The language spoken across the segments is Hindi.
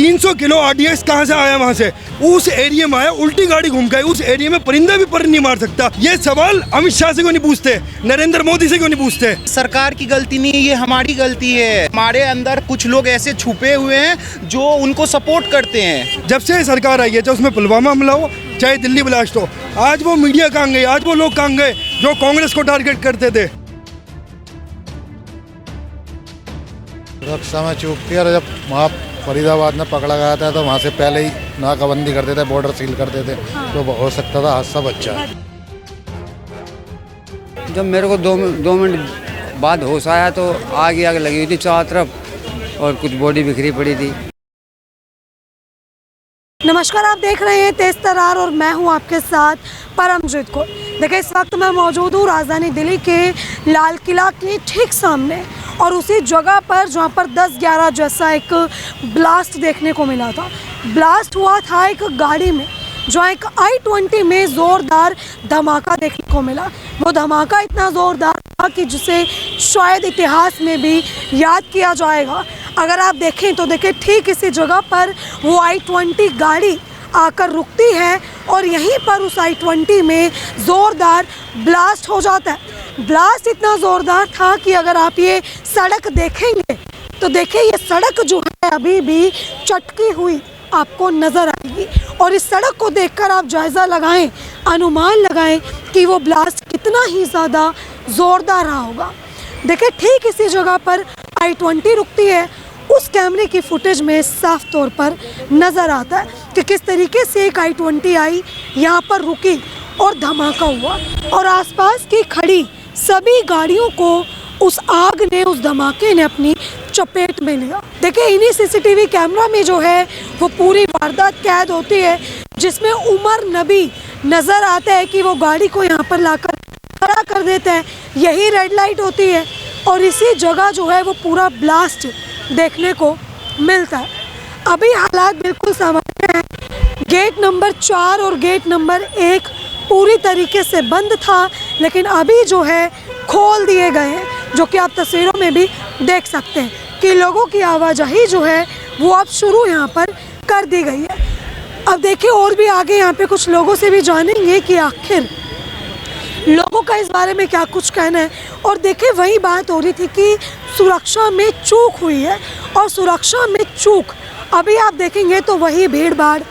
300 किलो RDX कहाँ से आया? वहाँ से उस एरिया में आया, उल्टी गाड़ी घूम के उस एरिया में परिंदा भी पर नहीं मार सकता। ये सवाल अमित शाह से क्यों नहीं पूछते, नरेंद्र मोदी से क्यों नहीं पूछते? सरकार की गलती नहीं है, ये हमारी गलती है। हमारे अंदर कुछ लोग ऐसे छुपे हुए हैं जो उनको सपोर्ट करते हैं। जब से सरकार आई है, चाहे उसमें पुलवामा हमला हो, चाहे दिल्ली ब्लास्ट हो, आज वो मीडिया कहाँ गए, आज वो लोग कहाँ गए जो कांग्रेस को टारगेट करते थे? सुरक्षा में चूक थी, और जब वहाँ फरीदाबाद में पकड़ा गया था तो वहाँ से पहले ही नाकाबंदी करते थे, बॉर्डर सील करते थे, तो हो सकता था हादसा बच्चा। जब मेरे को दो मिनट बाद होश आया तो आग लगी हुई थी चारों तरफ और कुछ बॉडी बिखरी पड़ी थी। नमस्कार, आप देख रहे हैं तेज तरार और मैं हूं आपके साथ परमजीत कौर। देखिए, इस वक्त मैं मौजूद हूं राजधानी दिल्ली के लाल किला के ठीक सामने, और उसी जगह पर जहां पर 10-11 जैसा एक ब्लास्ट देखने को मिला था। ब्लास्ट हुआ था एक गाड़ी में, जो एक I-20 में ज़ोरदार धमाका देखने को मिला। वो धमाका इतना ज़ोरदार था कि जिसे शायद इतिहास में भी याद किया जाएगा। अगर आप देखें तो देखें, ठीक इसी जगह पर वो I-20 गाड़ी आकर रुकती है और यहीं पर उस I-20 में ज़ोरदार ब्लास्ट हो जाता है। ब्लास्ट इतना ज़ोरदार था कि अगर आप ये सड़क देखेंगे तो देखिए, ये सड़क जो है अभी भी चटकी हुई आपको नज़र आएगी, और इस सड़क को देखकर आप जायज़ा लगाएं, अनुमान लगाएं कि वो ब्लास्ट कितना ही ज़्यादा ज़ोरदार रहा होगा। देखिए, ठीक इसी जगह पर I-20 रुकती है। उस कैमरे की फुटेज में साफ तौर पर नज़र आता है कि किस तरीके से एक I-20 आई, यहाँ पर रुकी और धमाका हुआ, और आसपास की खड़ी सभी गाड़ियों को उस आग ने, उस धमाके ने अपनी चपेट में लिया। देखिए, इन्हीं CCTV कैमरा में जो है वो पूरी वारदात कैद होती है, जिसमें उमर नबी नज़र आता है कि वो गाड़ी को यहाँ पर लाकर खड़ा कर देता है। यही रेड लाइट होती है, और इसी जगह जो है वो पूरा ब्लास्ट देखने को मिलता है। अभी हालात बिल्कुल सामान्य हैं। गेट नंबर 4 और गेट नंबर 1 पूरी तरीके से बंद था, लेकिन अभी जो है खोल दिए गए हैं, जो कि आप तस्वीरों में भी देख सकते हैं कि लोगों की आवाजाही जो है वो अब शुरू यहाँ पर कर दी गई है। अब देखिए, और भी आगे यहाँ पे कुछ लोगों से भी जानेंगे कि आखिर लोगों का इस बारे में क्या कुछ कहना है। और देखिए, वही बात हो रही थी कि सुरक्षा में चूक हुई है, और सुरक्षा में चूक अभी आप देखेंगे तो वही भीड़ भाड़,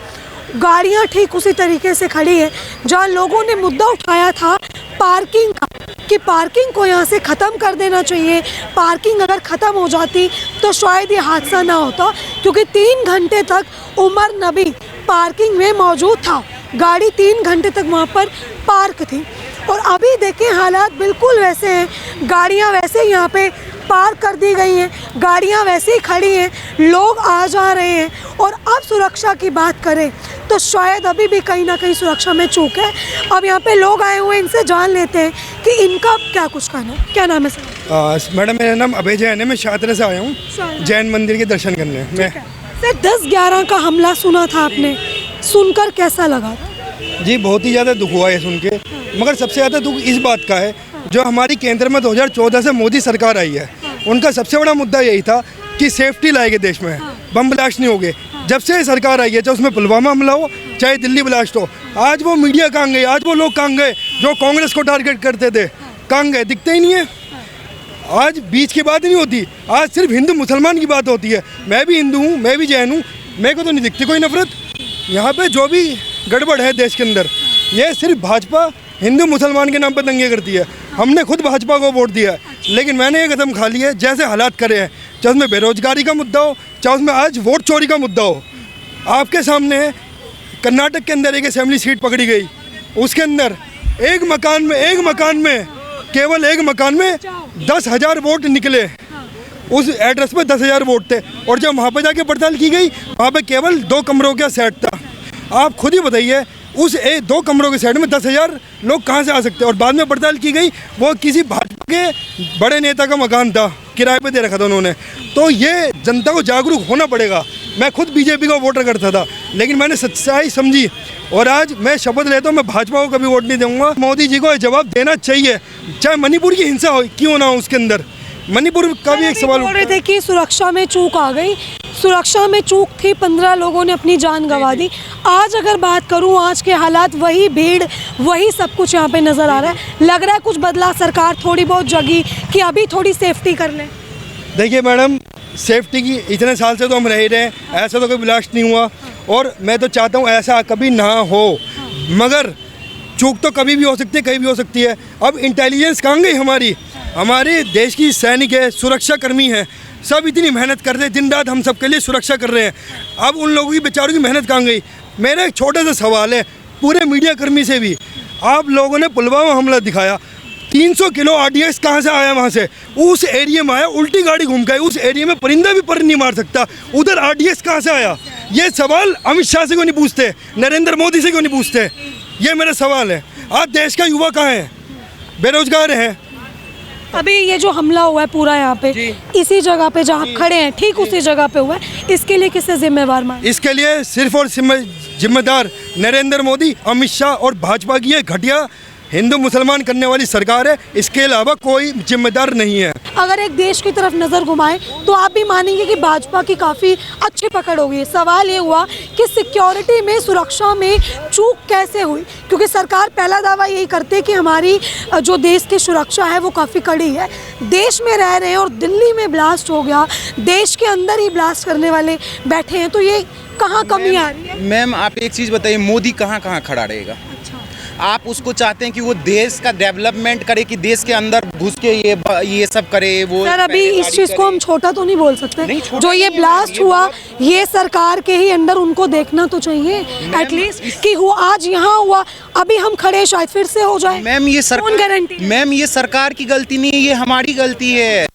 गाड़ियाँ ठीक उसी तरीके से खड़ी है जहाँ लोगों ने मुद्दा उठाया था पार्किंग का, कि पार्किंग को यहाँ से ख़त्म कर देना चाहिए। पार्किंग अगर ख़त्म हो जाती तो शायद ये हादसा ना होता, क्योंकि 3 घंटे तक उमर नबी पार्किंग में मौजूद था। गाड़ी 3 घंटे तक वहाँ पर पार्क थी, और अभी देखें हालात बिल्कुल वैसे हैं। गाड़ियाँ वैसे ही यहाँ पे पार्क कर दी गई हैं, गाड़ियाँ वैसे ही खड़ी हैं, लोग आ जा रहे हैं। और अब सुरक्षा की बात करें तो शायद अभी भी कहीं ना कहीं सुरक्षा में चूक है। अब यहाँ पे लोग आए हुए हैं, इनसे जान लेते हैं कि इनका क्या कुछ कहना है। क्या नाम है सर? मैडम, मेरा नाम अभय जैन है, मैं शाहतरा से आया हूँ जैन मंदिर के दर्शन करने। मैं सर, 10-11 का हमला सुना था आपने, सुनकर कैसा लगा? जी, बहुत ही ज़्यादा दुख हुआ है सुन के, मगर सबसे ज़्यादा दुख इस बात का है, जो हमारी केंद्र में 2014 से मोदी सरकार आई है, उनका सबसे बड़ा मुद्दा यही था कि सेफ्टी लाएंगे देश में, बम ब्लास्ट नहीं होंगे। जब से सरकार आई है, चाहे उसमें पुलवामा हमला हो, चाहे दिल्ली ब्लास्ट हो, आज वो मीडिया कहाँ गए, आज वो लोग कहाँ गए जो कांग्रेस को टारगेट करते थे? कहाँ गए? दिखते ही नहीं है। आज बीच की बात नहीं होती, आज सिर्फ हिंदू मुसलमान की बात होती है। मैं भी हिंदू हूँ, मैं भी जैन हूँ, मेरे को तो नहीं दिखती कोई नफरत। यहाँ पे जो भी गड़बड़ है देश के अंदर, ये सिर्फ भाजपा हिंदू मुसलमान के नाम पर दंगे करती है। हमने खुद भाजपा को वोट दिया है, लेकिन मैंने ये कदम खा लिया है, जैसे हालात करे हैं, चाहे उसमें बेरोजगारी का मुद्दा हो, चाहे उसमें आज वोट चोरी का मुद्दा हो। आपके सामने कर्नाटक के अंदर एक असेंबली सीट पकड़ी गई, उसके अंदर एक मकान में केवल एक मकान में 10,000 वोट निकले। उस एड्रेस पे 10,000 वोट थे, और जब वहाँ पे जाके पड़ताल की गई, वहाँ पे केवल 2 कमरों का सेट था। आप खुद ही बताइए, उस 2 कमरों के सेट में 10,000 लोग कहाँ से आ सकते हैं? और बाद में पड़ताल की गई, वो किसी भाजपा के बड़े नेता का मकान था, किराए पे दे रखा था उन्होंने। तो ये जनता को जागरूक होना पड़ेगा। मैं खुद बीजेपी का वोटर करता था, लेकिन मैंने सच्चाई समझी, और आज मैं शपथ लेता हूँ, मैं भाजपा को कभी वोट नहीं दूंगा। मोदी जी को जवाब देना चाहिए, चाहे मणिपुर की हिंसा हो क्यों ना हो। उसके अंदर मणिपुर का भी एक सवाल बोल रहे थे कि सुरक्षा में चूक आ गई। सुरक्षा में चूक थी, 15 लोगों ने अपनी जान गंवा दी। आज अगर बात करूं, आज के हालात, वही भीड़, वही सब कुछ यहाँ पे नज़र आ रहा है। लग रहा है कुछ बदला, सरकार थोड़ी बहुत जगी कि अभी थोड़ी सेफ्टी कर लें। देखिए मैडम, सेफ्टी की इतने साल से तो हम रह ही रहे हैं, ऐसा तो कोई ब्लास्ट नहीं हुआ और मैं तो चाहता हूँ ऐसा कभी ना हो, मगर चूक तो कभी भी हो सकती है, कहीं भी हो सकती है। अब इंटेलिजेंस कहाँ गई हमारी? हमारे देश की सैनिक है, सुरक्षा कर्मी हैं, सब इतनी मेहनत कर रहे हैं, दिन रात हम सबके लिए सुरक्षा कर रहे हैं। अब उन लोगों की बेचारों की मेहनत कहाँ गई? मेरा एक छोटा सा सवाल है पूरे मीडिया कर्मी से भी, आप लोगों ने पुलवामा हमला दिखाया, 300 किलो RDX कहाँ से आया? वहाँ से उस एरिया में आया, उल्टी गाड़ी घूम के, उस एरिया में परिंदा भी पर नहीं मार सकता, उधर RDX कहाँ से आया? ये सवाल अमित शाह से क्यों नहीं पूछते, नरेंद्र मोदी से क्यों नहीं पूछते? ये मेरा सवाल है। आज देश का युवा कहाँ है? बेरोजगार है। अभी ये जो हमला हुआ है पूरा यहाँ पे, इसी जगह पे जहाँ खड़े हैं, ठीक उसी जगह पे हुआ है, इसके लिए किसे जिम्मेवार माने? इसके लिए सिर्फ और जिम्मेदार नरेंद्र मोदी, अमित शाह और भाजपा की ये घटिया हिंदू मुसलमान करने वाली सरकार है, इसके अलावा कोई जिम्मेदार नहीं है। अगर एक देश की तरफ नज़र घुमाएं तो आप भी मानेंगे कि भाजपा की काफ़ी अच्छी पकड़ होगी। सवाल ये हुआ कि सिक्योरिटी में, सुरक्षा में चूक कैसे हुई, क्योंकि सरकार पहला दावा यही करती है कि हमारी जो देश की सुरक्षा है वो काफ़ी कड़ी है। देश में रह रहे हैं और दिल्ली में ब्लास्ट हो गया, देश के अंदर ही ब्लास्ट करने वाले बैठे हैं, तो ये कहाँ कमी आ रही है? मैम आप एक चीज़ बताइए, मोदी कहाँ कहाँ खड़ा रहेगा? आप उसको चाहते हैं कि वो देश का डेवलपमेंट करे, कि देश के अंदर घुस के ये सब करे? वो सर अभी इस चीज़ को हम छोटा तो नहीं बोल सकते, जो ये ब्लास्ट हुआ ये सरकार के ही अंडर उनको देखना तो चाहिए एटलीस्ट कि हुआ, आज यहाँ हुआ, अभी हम खड़े शायद फिर से हो जाए। मैम ये सरकार, गारंटी? मैम ये सरकार की गलती नहीं है, ये हमारी गलती है।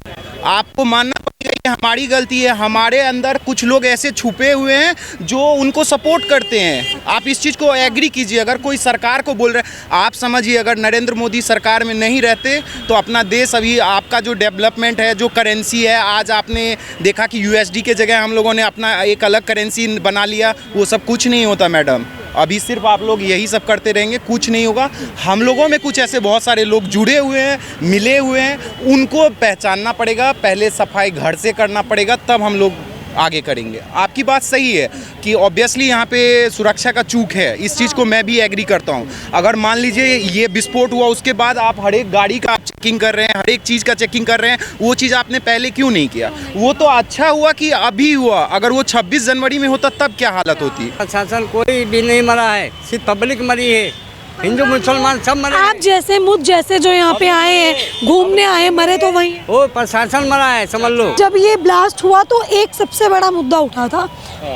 आपको मानना पड़ेगा ये हमारी गलती है। हमारे अंदर कुछ लोग ऐसे छुपे हुए हैं जो उनको सपोर्ट करते हैं। आप इस चीज़ को एग्री कीजिए। अगर कोई सरकार को बोल रहे हैं, आप समझिए अगर नरेंद्र मोदी सरकार में नहीं रहते तो अपना देश अभी, आपका जो डेवलपमेंट है, जो करेंसी है, आज आपने देखा कि USD के जगह हम लोगों ने अपना एक अलग करेंसी बना लिया, वो सब कुछ नहीं होता मैडम। अभी सिर्फ आप लोग यही सब करते रहेंगे, कुछ नहीं होगा। हम लोगों में कुछ ऐसे बहुत सारे लोग जुड़े हुए हैं, मिले हुए हैं, उनको पहचानना पड़ेगा, पहले सफाई घर से करना पड़ेगा, तब हम लोग आगे करेंगे। आपकी बात सही है कि ऑब्वियसली यहाँ पे सुरक्षा का चूक है, इस चीज़ को मैं भी एग्री करता हूँ। अगर मान लीजिए ये विस्फोट हुआ, उसके बाद आप हर एक गाड़ी का आप चेकिंग कर रहे हैं, हर एक चीज़ का चेकिंग कर रहे हैं, वो चीज़ आपने पहले क्यों नहीं किया? वो तो अच्छा हुआ कि अभी हुआ, अगर वो 26 जनवरी में होता तब क्या हालत होती? प्रशासन कोई भी नहीं मरा है, सिर्फ पब्लिक मरी है, हिंदू मुसलमान सब मरे। आप जैसे, मुझ जैसे जो यहाँ पे आए हैं, घूमने आए, मरे तो वही। वो प्रशासन मरा है, समझ लो। जब ये ब्लास्ट हुआ तो एक सबसे बड़ा मुद्दा उठा था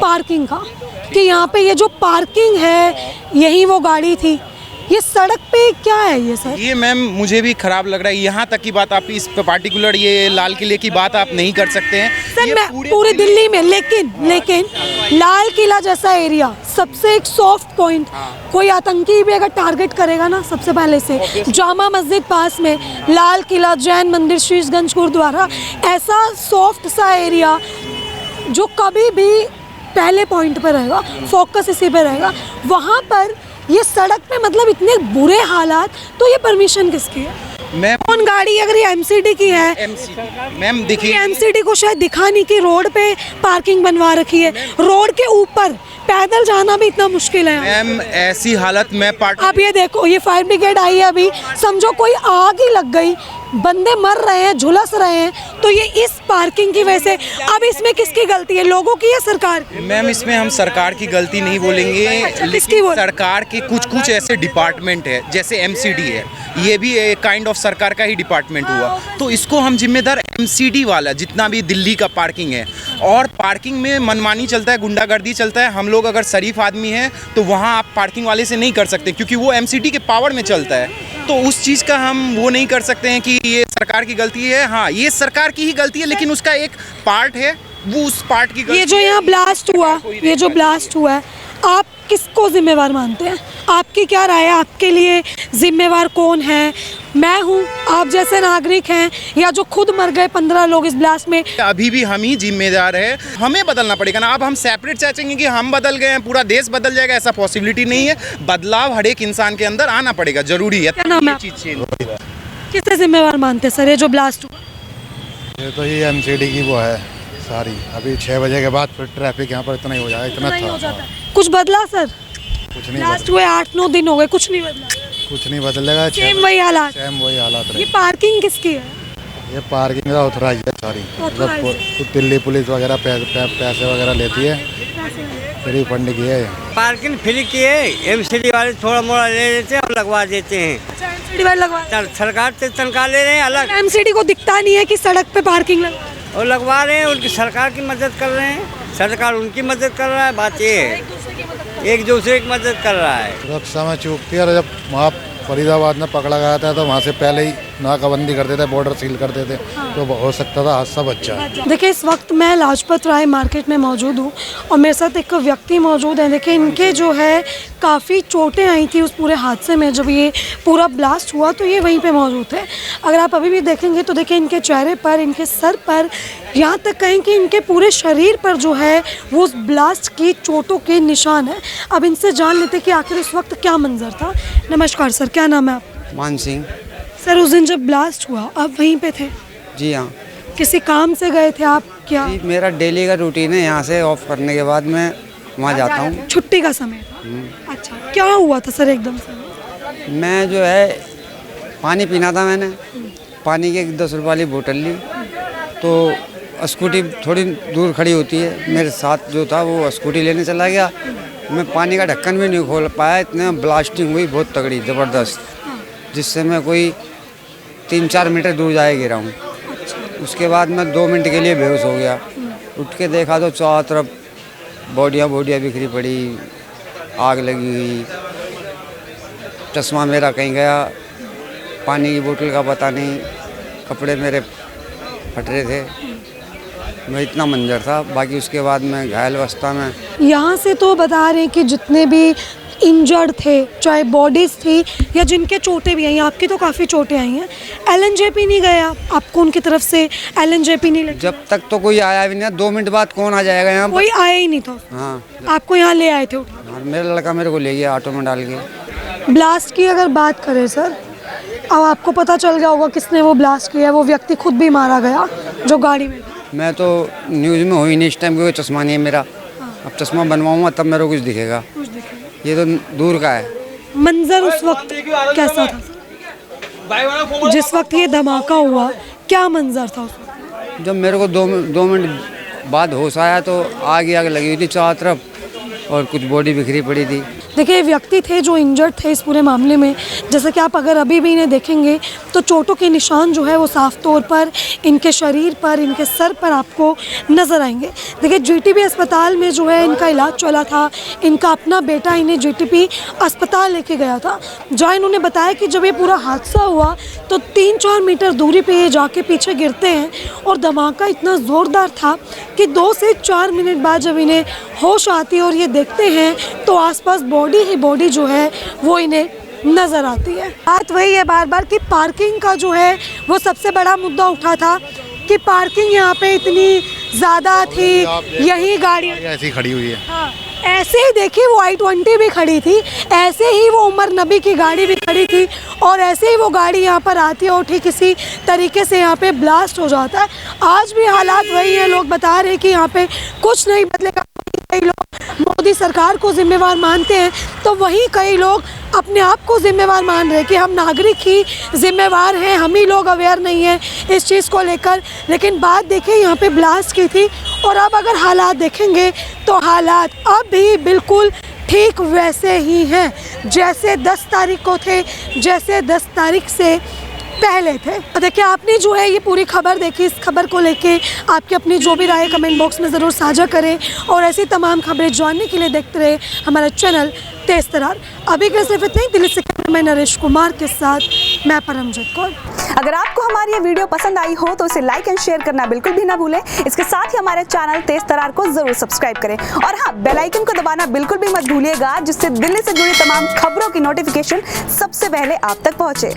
पार्किंग का, कि यहाँ पे ये जो पार्किंग है, यही वो गाड़ी थी। ये सड़क पे क्या है ये सर? ये मैम मुझे भी खराब लग रहा है। यहाँ तक की बात, आप इस पार्टिकुलर ये लाल किले की बात आप नहीं कर सकते हैं सर, मैं पूरे दिल्ली में, लेकिन लाल किला जैसा एरिया सबसे एक सॉफ्ट पॉइंट, कोई आतंकी भी अगर टारगेट करेगा ना, सबसे पहले से जामा मस्जिद पास में, लाल किला, जैन मंदिर, शीशगंज गुरुद्वारा, ऐसा सॉफ्ट सा एरिया जो कभी भी पहले पॉइंट पर रहेगा, फोकस इसी पे रहेगा। वहाँ पर ये सड़क पे मतलब इतने बुरे हालात, तो ये परमिशन किसकी है? मैं कौन गाड़ी, अगर ये MCD की है, मैम देखिए, MCD को शायद दिखा नहीं कि रोड पे पार्किंग बनवा रखी है, रोड के ऊपर पैदल जाना भी इतना मुश्किल है। मैम ऐसी हालत में आप ये देखो, ये फायर ब्रिगेड आई है, अभी समझो कोई आग ही लग गई, बंदे मर रहे हैं, झुलस रहे हैं, तो ये इस पार्किंग की वजह से। अब इसमें किसकी गलती है, लोगों की या सरकार की? मैम इसमें हम सरकार की गलती नहीं बोलेंगे, लेकिन सरकार के कुछ ऐसे डिपार्टमेंट है, जैसे MCD है, ये भी एक काइंड ऑफ सरकार का ही डिपार्टमेंट हुआ, तो इसको हम जिम्मेदार MCD वाला, जितना भी दिल्ली का पार्किंग है, और पार्किंग में मनमानी चलता है, गुंडागर्दी चलता है। हम लोग अगर शरीफ आदमी हैं तो वहाँ आप पार्किंग वाले से नहीं कर सकते, क्योंकि वो MCD के पावर में चलता है, तो उस चीज़ का हम वो नहीं कर सकते हैं कि ये सरकार की गलती है। हाँ, ये सरकार की ही गलती है, लेकिन उसका एक पार्ट है, वो उस पार्ट की गलती। ये जो यहाँ ब्लास्ट हुआ, ये जो ब्लास्ट हुआ है, आप किसको जिम्मेवार मानते हैं? आपकी क्या राय है, आपके लिए जिम्मेवार कौन है? मैं हूँ, आप जैसे नागरिक हैं, या जो खुद मर गए 15 लोग इस ब्लास्ट में? अभी भी हम ही जिम्मेदार है, हमें बदलना पड़ेगा ना। अब हम सेपरेट चाहेंगे कि हम बदल गए हैं, पूरा देश बदल जाएगा, ऐसा पॉसिबिलिटी नहीं है। बदलाव हर एक इंसान के अंदर आना पड़ेगा, जरूरी है। क्या नाम है? किसे जिम्मेवार मानते हैं सर ये जो ब्लास्ट हुआ? ये तो ये MCD की वो है, सारी। अभी 6 बजे के बाद फिर ट्रैफिक यहाँ पर इतना ही हो जाएगा, इतना नहीं हो था। जाता है। कुछ बदला सर? कुछ नहीं लास्ट हुए 8-9 दिन हो गए, कुछ नहीं बदला? कुछ नहीं बदलेगा। सेम वही हालात? सेम वही हालात ये रहे। पार्किंग किसकी है? ये पार्किंग का ऑथराइज है सारी। Authorized मतलब दिल्ली पुलिस वगैरह पैसे वगैरह लेती है, फ्री फंड की है। पार्किंग फ्री की है, एमसीडी वाले थोड़ा मोड़ा ले लेते हैं और लगवा देते हैं। अच्छा, एमसीडी वाले लगवा? सरकार से तनख्वाह ले रहे हैं अलग एमसीडी को दिखता नहीं है कि सड़क पे पार्किंग लगा और लगवा रहे हैं। उनकी सरकार की मदद कर रहे हैं, सरकार उनकी मदद कर रहा है। बात ये है, एक दूसरे की मदद कर रहा है। सुरक्षा में चूकती है। और जब वहाँ फरीदाबाद में पकड़ा गया था तो वहाँ से पहले ही नाकाबंदी करते थे, बॉर्डर सील करते थे, तो हो सकता था हादसा बच जाए। देखिए, इस वक्त मैं लाजपत राय मार्केट में मौजूद हूँ और मेरे साथ एक व्यक्ति मौजूद हैं। देखिए, इनके जो है काफ़ी चोटें आई थी उस पूरे हादसे में। जब ये पूरा ब्लास्ट हुआ तो ये वहीं पे मौजूद थे। अगर आप अभी भी देखेंगे तो देखिए, इनके चेहरे पर, इनके सर पर, यहाँ तक कहें कि इनके पूरे शरीर पर जो है वो उस ब्लास्ट की चोटों के निशान है। अब इनसे जान लेते कि आखिर उस वक्त क्या मंजर था। नमस्कार सर, क्या नाम है आपका? मान सिंह। सर, उस दिन जब ब्लास्ट हुआ आप वहीं पे थे? जी हाँ किसी काम से गए थे आप क्या? जी, मेरा डेली का रूटीन है। यहाँ से ऑफ करने के बाद मैं वहाँ जाता हूँ। छुट्टी का समय था? अच्छा, क्या हुआ था सर एकदम से? मैं जो है पानी पीना था, मैंने पानी की एक 10 रुपये वाली बोतल ली, तो स्कूटी थोड़ी दूर खड़ी होती है, मेरे साथ जो था वो स्कूटी लेने चला गया। मैं पानी का ढक्कन भी नहीं खोल पाया, इतने ब्लास्टिंग हुई बहुत तगड़ी ज़बरदस्त, जिससे मैं कोई 3-4 मीटर दूर जाए गिरा हूँ। उसके बाद मैं 2 मिनट के लिए बेहोश हो गया। उठ के देखा तो चारों तरफ बॉडियाँ बिखरी पड़ी, आग लगी हुई। चश्मा मेरा कहीं गया, पानी की बोतल का पता नहीं, कपड़े मेरे फट रहे थे। मैं इतना मंजर था। बाकी उसके बाद मैं घायल अवस्था में। यहाँ से तो बता रहे हैं कि जितने भी इंजर्ड थे, चाहे बॉडीज़ थी या जिनके चोटें भी आई, आपकी तो काफ़ी चोटें आई हैं, एलएनजेपी नहीं गया आपको? उनकी तरफ से एलएनजेपी नहीं लगी? जब तक तो कोई आया भी नहीं। 2 मिनट बाद कौन आ जाएगा यहाँ पर? कोई आया ही नहीं था? हाँ, आपको यहाँ ले आए थे? मेरा लड़का मेरे को ले गया ऑटो में डाल के। ब्लास्ट की अगर बात करें सर, अब आपको पता चल गया होगा किसने वो ब्लास्ट किया। वो व्यक्ति खुद भी मारा गया जो गाड़ी में था। मैं तो न्यूज़ में हुई नहीं इस टाइम, क्योंकि चश्मा नहीं है मेरा। अब चश्मा बनवाऊंगा तब मेरे को कुछ दिखेगा। ये तो दूर का है। मंजर उस वक्त कैसा था जिस वक्त ये धमाका हुआ? क्या मंजर था उस वक्त? जब मेरे को 2 मिनट बाद होश आया तो आग लगी हुई थी चारों तरफ और कुछ बॉडी बिखरी पड़ी थी। देखिए, व्यक्ति थे जो इंजर्ड थे इस पूरे मामले में। जैसे कि आप अगर अभी भी इन्हें देखेंगे तो चोटों के निशान जो है वो साफ तौर पर इनके शरीर पर, इनके सर पर आपको नज़र आएंगे। देखिए, जीटीबी अस्पताल में जो है इनका इलाज चला था। इनका अपना बेटा इन्हें जीटीबी अस्पताल लेके गया था, जहाँ इन्होंने बताया कि जब ये पूरा हादसा हुआ तो 3-4 मीटर दूरी पर ये जाके पीछे गिरते हैं और धमाका इतना ज़ोरदार था कि 2 से 4 मिनट बाद जब इन्हें होश आती है और ये देखते हैं तो आसपास बॉडी जो है वो इन्हें नज़र आती है। बात वही है बार बार कि पार्किंग का जो है वो सबसे बड़ा मुद्दा उठा था कि पार्किंग यहाँ पे इतनी ज़्यादा थी, यही गाड़ी ऐसी खड़ी हुई है। हाँ, ऐसे ही देखिए वो I-20 भी खड़ी थी, ऐसे ही वो उमर नबी की गाड़ी भी खड़ी थी और ऐसे ही वो गाड़ी यहाँ पर आती है और ठीक इसी तरीके से यहाँ पे ब्लास्ट हो जाता है। आज भी हालात वही है। लोग बता रहे हैं कि यहाँ पे कुछ नहीं बदलेगा। कई लोग मोदी सरकार को जिम्मेवार मानते हैं तो वहीं कई लोग अपने आप को जिम्मेवार मान रहे हैं कि हम नागरिक ही जिम्मेवार हैं, हम ही लोग अवेयर नहीं हैं इस चीज़ को लेकर। लेकिन बात देखिए, यहाँ पे ब्लास्ट की थी और अब अगर हालात देखेंगे तो हालात अब भी बिल्कुल ठीक वैसे ही हैं जैसे 10 तारीख को थे, जैसे 10 तारीख से पहले थे। देखिए, आपने जो है ये पूरी खबर देखी। इस खबर को लेके आपकी अपनी जो भी राय कमेंट बॉक्स में ज़रूर साझा करें और ऐसी तमाम खबरें जानने के लिए देखते रहे हमारा चैनल तेज तरार। अभी के सिर्फ इतने ही। दिल्ली से कैमरामैन नरेश कुमार के साथ मैं परमजीत कौर। अगर आपको हमारी ये वीडियो पसंद आई हो तो इसे लाइक एंड शेयर करना बिल्कुल भी ना भूलें। इसके साथ ही हमारे चैनल तेज तरार को जरूर सब्सक्राइब करें और हाँ, बेल आइकन को दबाना बिल्कुल भी मत भूलिएगा, जिससे दिल्ली से जुड़ी तमाम खबरों की नोटिफिकेशन सबसे पहले आप तक पहुंचे।